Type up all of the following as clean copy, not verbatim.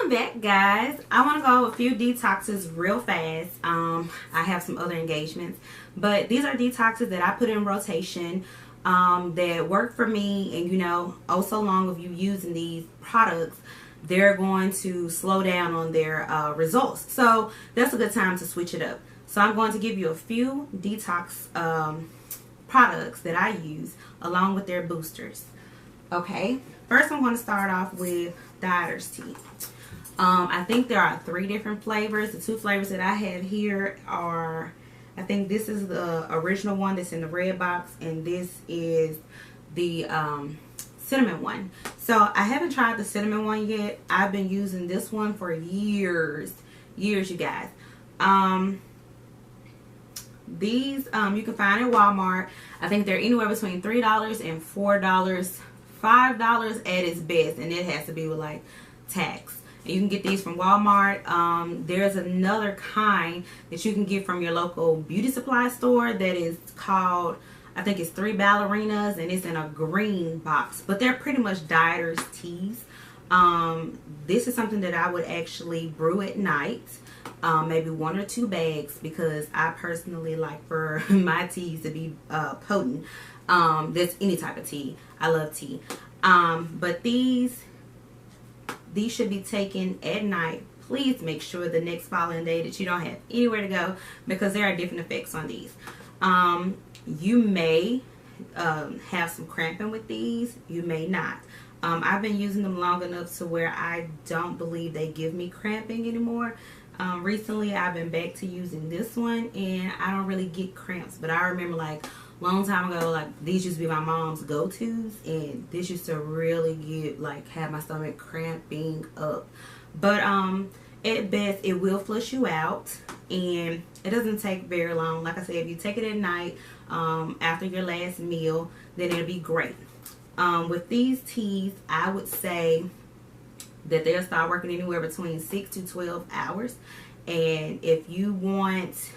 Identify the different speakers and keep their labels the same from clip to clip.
Speaker 1: Welcome back, guys. I want to go a few detoxes real fast. I have some other engagements, but these are detoxes that I put in rotation that work for me. And oh so long of you using these products, they're going to slow down on their results. So that's a good time to switch it up. So I'm going to give you a few detox products that I use along with their boosters. Okay, first I'm going to start off with Detox tea. I think there are 3 different flavors. The 2 flavors that I have here are, I think this is the original one that's in the red box, and this is the cinnamon one. So I haven't tried the cinnamon one yet. I've been using this one for years, you guys. These you can find at Walmart. I think they're anywhere between $3 and $4, $5 at its best, and it has to be with like tax. And you can get these from Walmart. There's another kind that you can get from your local beauty supply store that is called, I think it's 3 Ballerinas, and it's in a green box, but they're pretty much dieters teas. This is something that I would actually brew at night, maybe 1 or 2 bags, because I personally like for my teas to be potent. That's any type of tea. I love tea. But these should be taken at night. Please make sure the next following day that you don't have anywhere to go, because there are different effects on these. You may have some cramping with these. You may not. I've been using them long enough to where I don't believe they give me cramping anymore. Recently I've been back to using this one, and I don't really get cramps, but I remember like long time ago, like these used to be my mom's go-tos, and this used to really get like have my stomach cramping up. But at best it will flush you out, and it doesn't take very long. Like I said, if you take it at night after your last meal, then it'll be great. With these teas, I would say that they'll start working anywhere between 6 to 12 hours. And if you want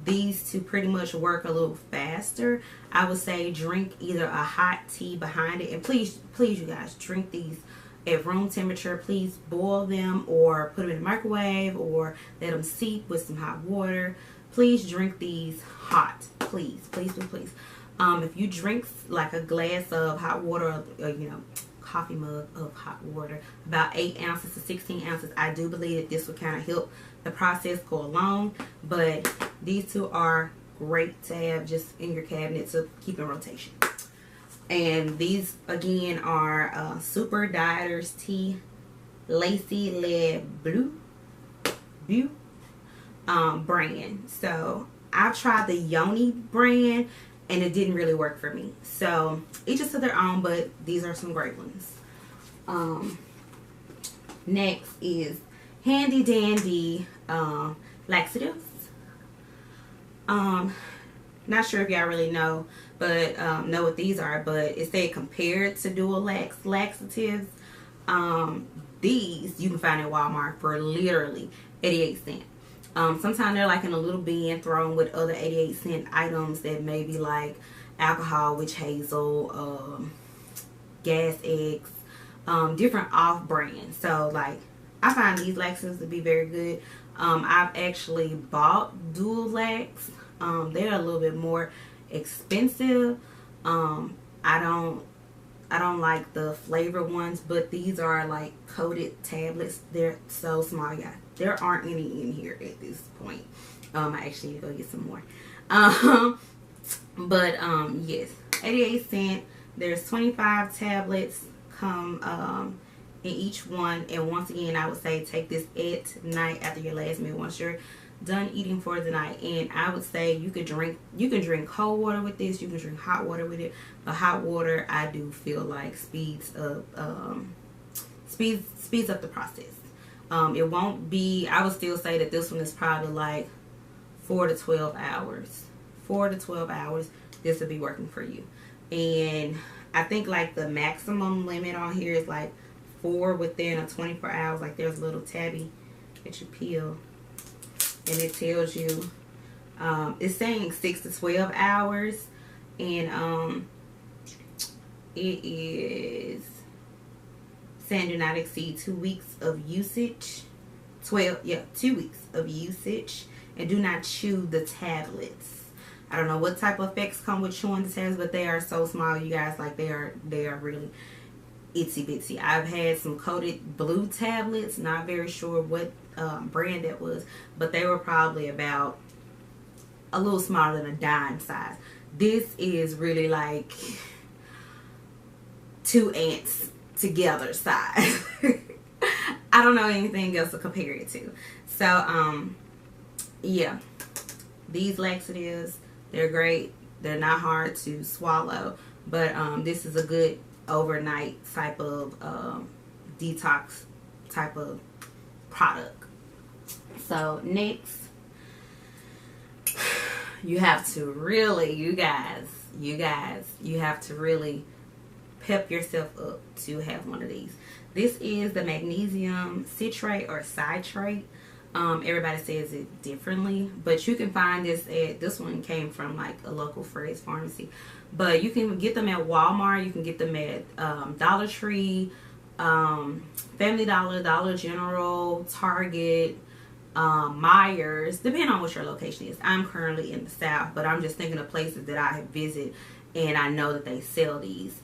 Speaker 1: these to pretty much work a little faster, I would say drink either a hot tea behind it. And please you guys, drink these at room temperature. Please boil them or put them in the microwave or let them seep with some hot water. Please drink these hot. Please. If you drink like a glass of hot water, or coffee mug of hot water, about 8 ounces to 16 ounces, I do believe that this would kind of help the process go along. But these 2 are great to have just in your cabinet to keep in rotation. And these again are Super Dieters Tea Lacy Lead Blue brand. So I've tried the Yoni brand, and it didn't really work for me. So each is to their own, but these are some great ones. Next is Handy Dandy laxatives. Not sure if y'all really know, but know what these are, but it said compared to dual laxatives. These you can find at Walmart for literally 88 cents. Sometimes they're like in a little bin thrown with other 88-cent items that may be like alcohol, witch hazel, gas eggs, different off brands. So like I find these laxatives to be very good. I've actually bought dual lax. They're a little bit more expensive. I don't like the flavored ones, but these are like coated tablets. They're so small, yeah. There aren't any in here at this point. I actually need to go get some more. Yes, 88 cents. There's 25 tablets come in each one. And once again, I would say take this at night after your last meal, once you're done eating for the night. And I would say you can drink cold water with this. You can drink hot water with it. But hot water, I do feel like speeds up the process. It won't be, I would still say that this one is probably like 4 to 12 hours. 4 to 12 hours, this will be working for you. And I think like the maximum limit on here is like 4 within a 24 hours. Like there's a little tabby that you peel, and it tells you, it's saying 6 to 12 hours. And it is saying do not exceed 2 weeks of usage. 2 weeks of usage, and do not chew the tablets. I don't know what type of effects come with chewing the tablets, but they are so small, you guys. Like they are really itsy bitsy. I've had some coated blue tablets, not very sure what brand that was, but they were probably about a little smaller than a dime size. This is really like 2 ants together size. I don't know anything else to compare it to. So yeah, these laxatives, they're great. They're not hard to swallow, but this is a good overnight type of detox type of product. So next, you have to really, you guys, you have to really pep yourself up to have one of these. This is the magnesium citrate or citrate. Everybody says it differently, but you can find this one came from like a local Fred's pharmacy, but you can get them at Walmart. You can get them at Dollar Tree, Family Dollar, Dollar General, Target, Myers, depending on what your location is. I'm currently in the South, but I'm just thinking of places that I have visited and I know that they sell these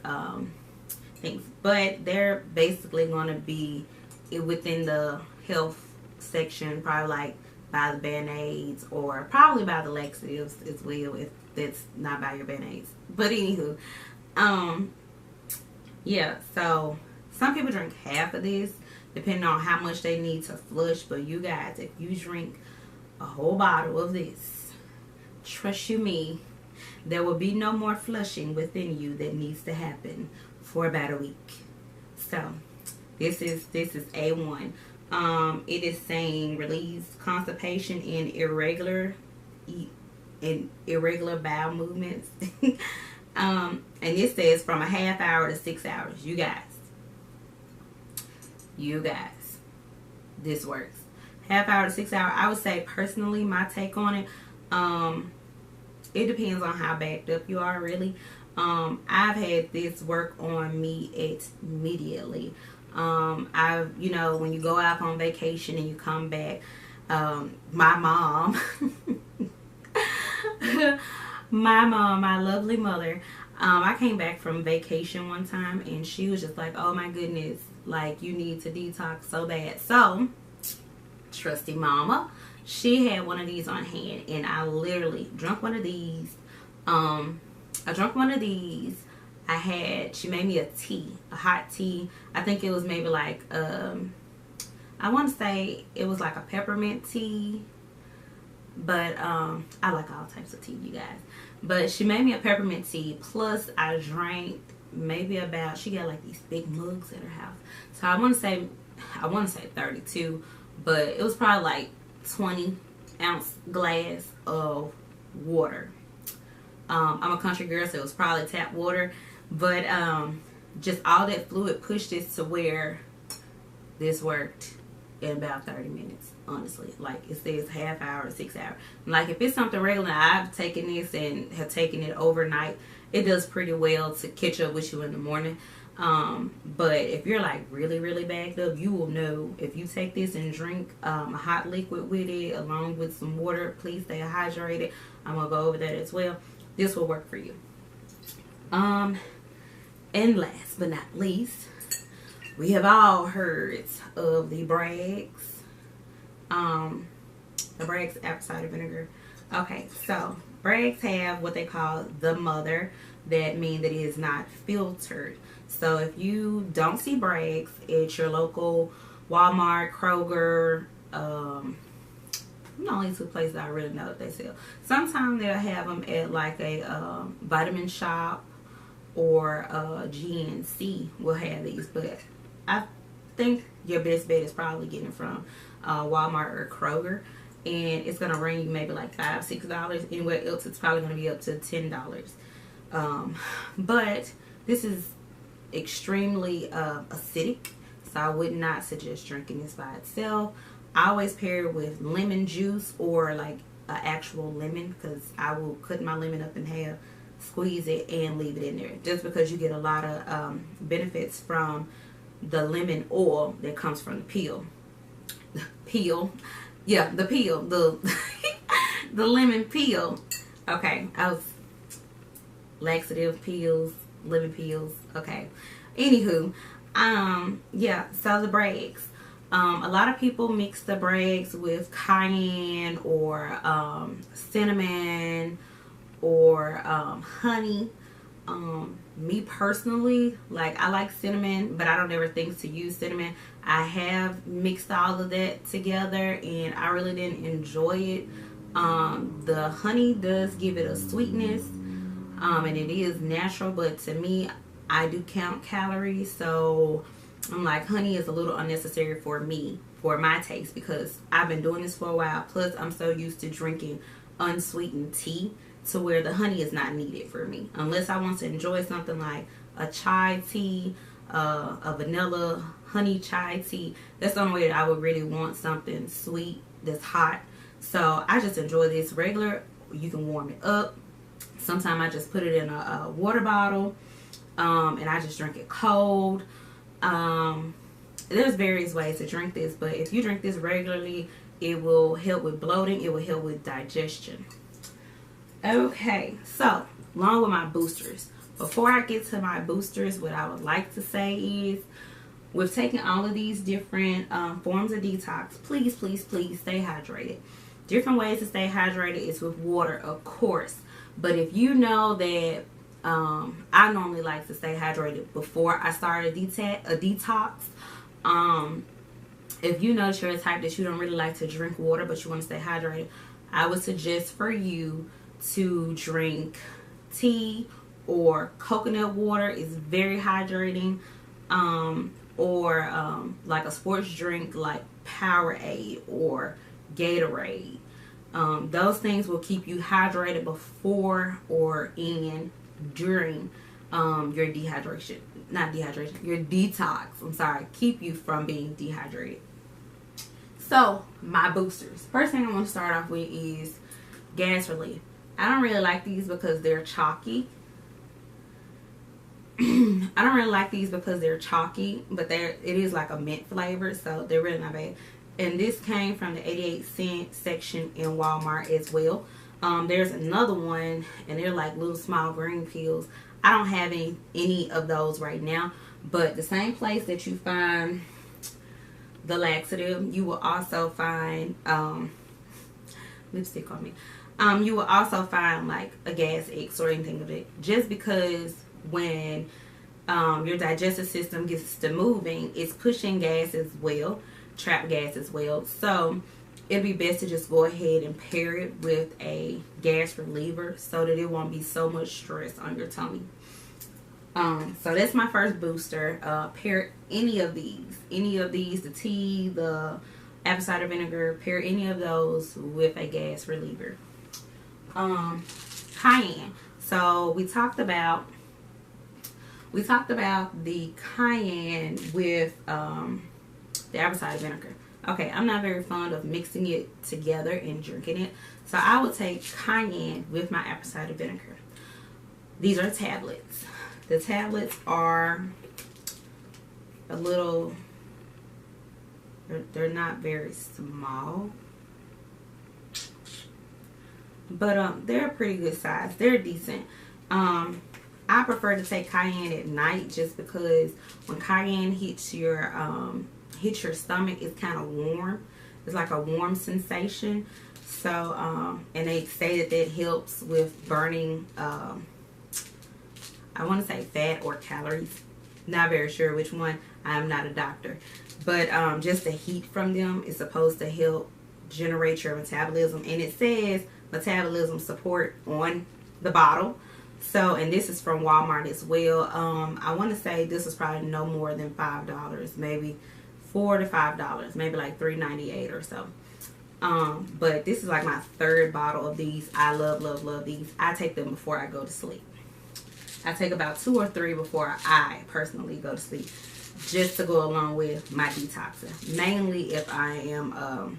Speaker 1: things, but they're basically going to be within the health section, probably like by the Band-Aids or probably by the laxatives as well, if that's not by your Band-Aids. But anywho, yeah, so some people drink half of this depending on how much they need to flush, but you guys, if you drink a whole bottle of this, trust you me, there will be no more flushing within you that needs to happen for about a week. So this is A1. It is saying release constipation in irregular bowel movements. And it says from a half hour to 6 hours. You guys, this works. Half hour to 6 hour. I would say personally, my take on it, it depends on how backed up you are, really. I've had this work on me immediately. You know, when you go out on vacation and you come back, my mom, my lovely mother, I came back from vacation one time and she was just like, oh my goodness, like you need to detox so bad. So, trusty mama, she had one of these on hand and I literally drank one of these. She made me a tea, a hot tea. I think it was maybe like, I want to say it was like a peppermint tea, but I like all types of tea, you guys. But she made me a peppermint tea, plus I drank maybe about, she got like these big mugs at her house. So I want to say 32, but it was probably like 20-ounce glass of water. I'm a country girl, so it was probably tap water. But just all that fluid pushed it to where this worked in about 30 minutes, honestly. Like it says half hour, 6 hours. Like if it's something regular, I've taken this and have taken it overnight. It does pretty well to catch up with you in the morning. But if you're like really, really backed up, you will know if you take this and drink a hot liquid with it along with some water. Please stay hydrated. I'm going to go over that as well. This will work for you. And last but not least, we have all heard of the Bragg's apple cider vinegar. Okay, so Bragg's have what they call the mother. That means that it is not filtered. So if you don't see Bragg's at your local Walmart, Kroger, the only 2 places I really know that they sell. Sometimes they'll have them at like a vitamin shop, or GNC will have these, but I think your best bet is probably getting from Walmart or Kroger, and it's gonna run you maybe like $5-6. Anywhere else it's probably gonna be up to $10. But this is extremely acidic, so I would not suggest drinking this by itself. I always pair it with lemon juice or like an actual lemon, because I will cut my lemon up in half, squeeze it, and leave it in there, just because you get a lot of benefits from the lemon oil that comes from the peel. Peel. Yeah, the peel. The the lemon peel. Okay, I was laxative peels, lemon peels. Okay. Anywho, yeah, so the brags. A lot of people mix the brags with cayenne or cinnamon or honey. Me personally, like, I like cinnamon, but I don't ever think to use cinnamon. I have mixed all of that together and I really didn't enjoy it. The honey does give it a sweetness, and it is natural, but to me, I do count calories, so I'm like, honey is a little unnecessary for me, for my taste, because I've been doing this for a while. Plus, I'm so used to drinking unsweetened tea to where the honey is not needed for me. Unless I want to enjoy something like a chai tea, a vanilla honey chai tea. That's the only way that I would really want something sweet that's hot. So I just enjoy this regular. You can warm it up. Sometimes I just put it in a water bottle, and I just drink it cold. There's various ways to drink this, but if you drink this regularly, it will help with bloating. It will help with digestion. Okay, so along with my boosters. Before I get to my boosters, what I would like to say is, we've taken all of these different forms of detox. Please, please, please stay hydrated. Different ways to stay hydrated is with water, of course. But if you know that I normally like to stay hydrated before I start a detox. If you know that you're a type that you don't really like to drink water, but you want to stay hydrated, I would suggest for you to drink tea or coconut water. Is very hydrating. Or like a sports drink like Powerade or Gatorade. Those things will keep you hydrated before or during your dehydration. Not dehydration, your detox. I'm sorry. Keep you from being dehydrated. So, my boosters. First thing I want to start off with is gas relief. I don't really like these because they're chalky. I don't really like these because they're chalky, but it is like a mint flavor, so they're really not bad. And this came from the 88-cent section in Walmart as well. There's another one, and they're like little small green pills. I don't have any of those right now, but the same place that you find the laxative, you will also find lipstick on me. You will also find like a gas X or anything of it. Just because when your digestive system gets to moving, it's pushing gas as well, trapped gas as well. So it'd be best to just go ahead and pair it with a gas reliever so that it won't be so much stress on your tummy. So that's my first booster. Pair any of these, the tea, the apple cider vinegar, pair any of those with a gas reliever. Cayenne. So we talked about the cayenne with the apple cider vinegar. Okay, I'm not very fond of mixing it together and drinking it, so I would take cayenne with my apple cider vinegar. These are tablets. The tablets are a little, they're not very small, but they're a pretty good size. They're decent. I prefer to take cayenne at night just because when cayenne hits your stomach, it's kind of warm. It's like a warm sensation. So, and they say that helps with burning, I want to say fat or calories. Not very sure which one. I'm not a doctor. But just the heat from them is supposed to help generate your metabolism. And it says metabolism support on the bottle. So, and this is from Walmart as well. I want to say this is probably no more than $5, maybe $4 to $5, maybe like $3.98 or so. But this is like my third bottle of these. I love these. I take them before I go to sleep. I take about 2 or 3 before I personally go to sleep, just to go along with my detoxing. Mainly if I am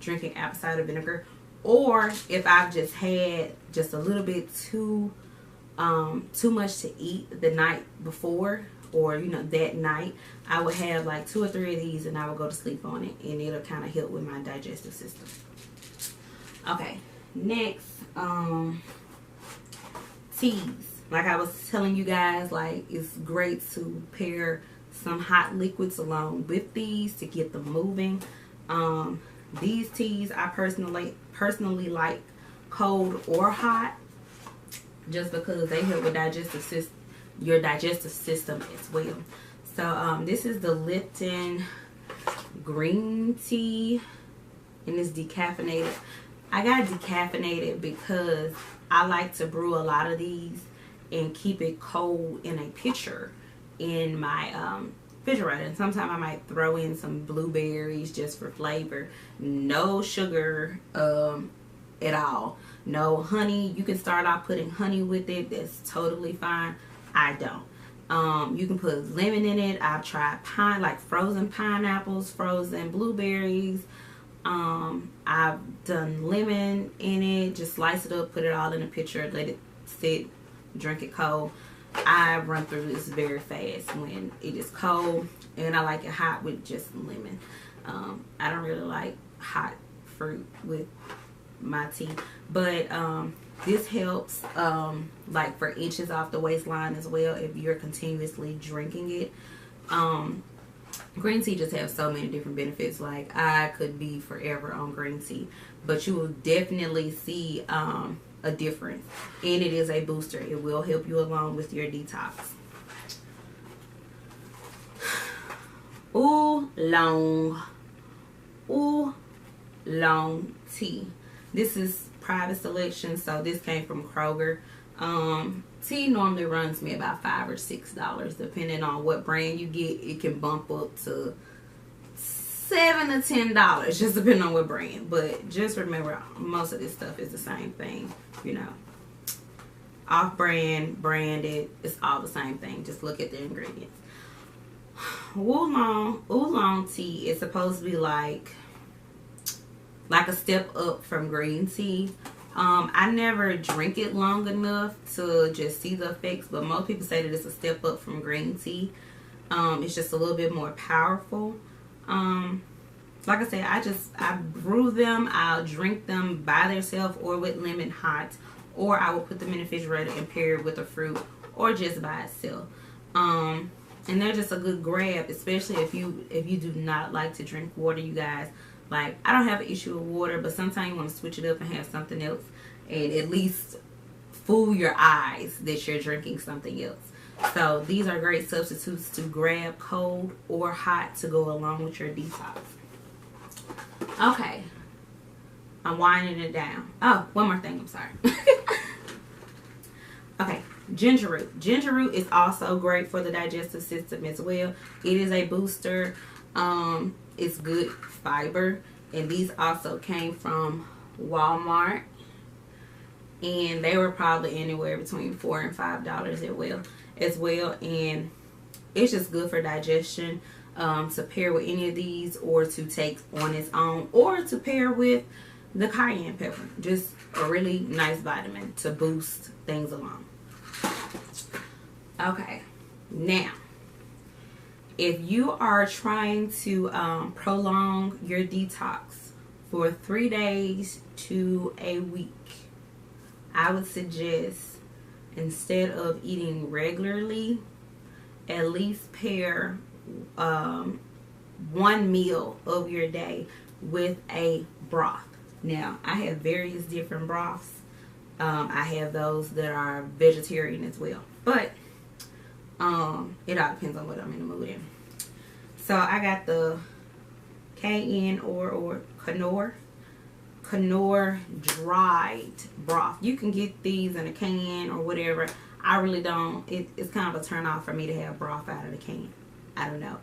Speaker 1: drinking apple cider vinegar, or if I've just had just a little bit too much to eat the night before, or you know, that night, I would have like 2 or 3 of these and I would go to sleep on it, and it'll kind of help with my digestive system. Okay, next, teas. Like I was telling you guys, like it's great to pair some hot liquids along with these to get them moving. These teas I personally like cold or hot, just because they help with your digestive system as well. So this is the Lipton green tea, and it's decaffeinated. I got decaffeinated because I like to brew a lot of these and keep it cold in a pitcher in my refrigerator. And sometimes I might throw in some blueberries just for flavor. No sugar at all. No honey. You can start off putting honey with it. That's totally fine. I don't. You can put lemon in it. I've tried like frozen pineapples, frozen blueberries. I've done lemon in it. Just slice it up, put it all in a pitcher, let it sit, drink it cold. I run through this very fast when it is cold, and I like it hot with just lemon. I don't really like hot fruit with my tea, but this helps like for inches off the waistline as well if you're continuously drinking it. Green tea just has so many different benefits. Like I could be forever on green tea, but you will definitely see a difference, and it is a booster. It will help you along with your detox. Oolong tea. This is private selection, so this came from Kroger. Tea normally runs me about $5 or $6, depending on what brand you get. It can bump up to $7 to $10, just depending on what brand. But just remember, most of this stuff is the same thing, you know. Off-brand, branded, it's all the same thing. Just look at the ingredients. Oolong tea is supposed to be like a step up from green tea. I never drink it long enough to just see the effects, but most people say that it's a step up from green tea. It's just a little bit more powerful. Like I said, I brew them. I'll drink them by themselves or with lemon hot, or I will put them in the refrigerator and pair it with a fruit, or just by itself. And they're just a good grab, especially if you do not like to drink water, you guys. Like, I don't have an issue with water, but sometimes you want to switch it up and have something else, and at least fool your eyes that you're drinking something else. So these are great substitutes to grab cold or hot to go along with your detox. Okay, I'm winding it down. Oh, one more thing, I'm sorry. Okay, ginger root. Ginger root is also great for the digestive system as well. It is a booster. It's good fiber, and these also came from Walmart, and they were probably anywhere between $4 and $5 as well. And it's just good for digestion, to pair with any of these, or to take on its own, or to pair with the cayenne pepper. Just a really nice vitamin to boost things along. Okay, now if you are trying to prolong your detox for 3 days to a week, I would suggest, instead of eating regularly, at least pair one meal of your day with a broth. Now, I have various different broths. I have those that are vegetarian as well, but it all depends on what I'm in the mood in. So I got the cayenne or Knorr dried broth. You can get these in a can or whatever. I really don't. It's kind of a turn off for me to have broth out of the can. I don't know.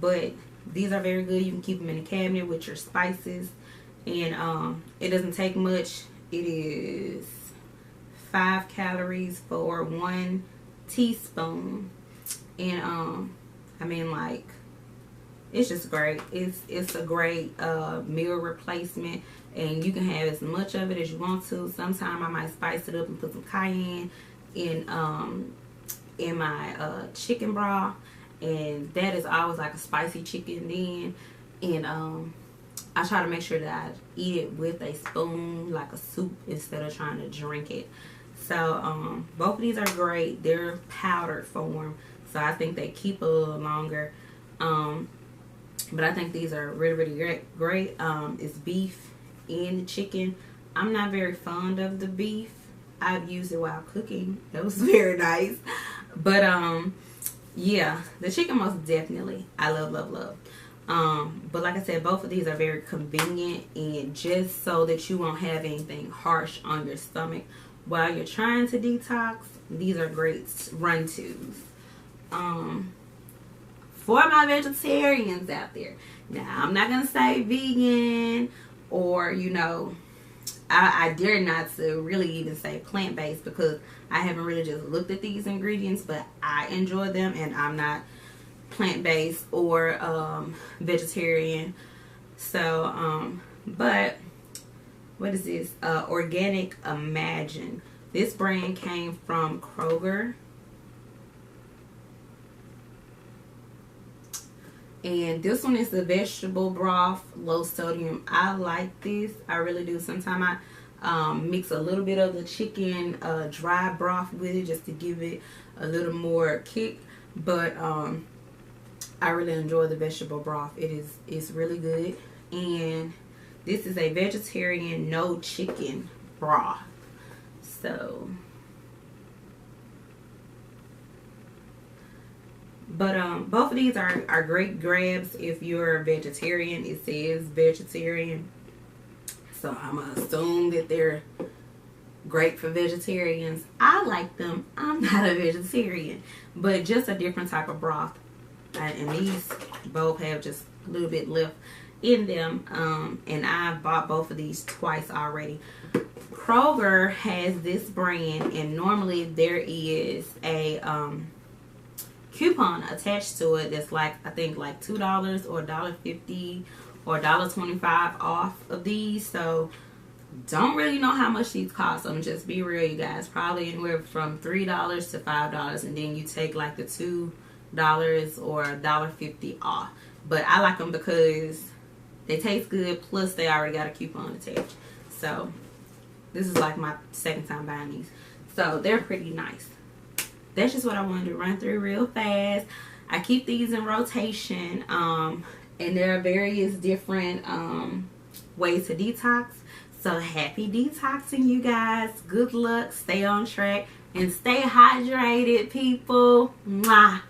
Speaker 1: But these are very good. You can keep them in the cabinet with your spices, and it doesn't take much. It is 5 calories for 1 teaspoon, and I mean, like, it's just great. It's a great meal replacement, and you can have as much of it as you want to. Sometimes I might spice it up and put some cayenne in in my chicken broth, and that is always like a spicy chicken then. And I try to make sure that I eat it with a spoon, like a soup, instead of trying to drink it. So both of these are great. They're powdered form, so I think they keep a little longer. But I think these are really great. It's beef and chicken. I'm not very fond of the beef. I've used it while cooking. That was very nice. But yeah, the chicken most definitely. I love. But like I said, both of these are very convenient, and just so that you won't have anything harsh on your stomach while you're trying to detox, these are great run-tos. For my vegetarians out there, now I'm not gonna say vegan, or you know, I dare not to really even say plant-based, because I haven't really just looked at these ingredients, but I enjoy them, and I'm not plant-based or vegetarian. So but what is this? Organic Imagine. This brand came from Kroger, and this one is the vegetable broth, low sodium. I like this, I really do. Sometimes I mix a little bit of the chicken dry broth with it, just to give it a little more kick. But I really enjoy the vegetable broth. It's really good. And this is a vegetarian no chicken broth. So, but both of these are great grabs if you're a vegetarian. It says vegetarian, so I'm gonna assume that they're great for vegetarians. I like them. I'm not a vegetarian, but just a different type of broth. And these both have just a little bit left in them. And I've bought both of these twice already. Kroger has this brand, and normally there is a coupon attached to it that's like, I think like $2 or $1.50 or $1.25 off of these. So don't really know how much these cost. I'm just be real, you guys. Probably anywhere from $3 to $5, and then you take like the $2 or $1.50 off. But I like them because they taste good, plus they already got a coupon attached. So this is like my second time buying these, so they're pretty nice. That's just what I wanted to run through real fast. I keep these in rotation, and there are various different ways to detox. So happy detoxing, you guys. Good luck, stay on track, and stay hydrated, people. Mwah.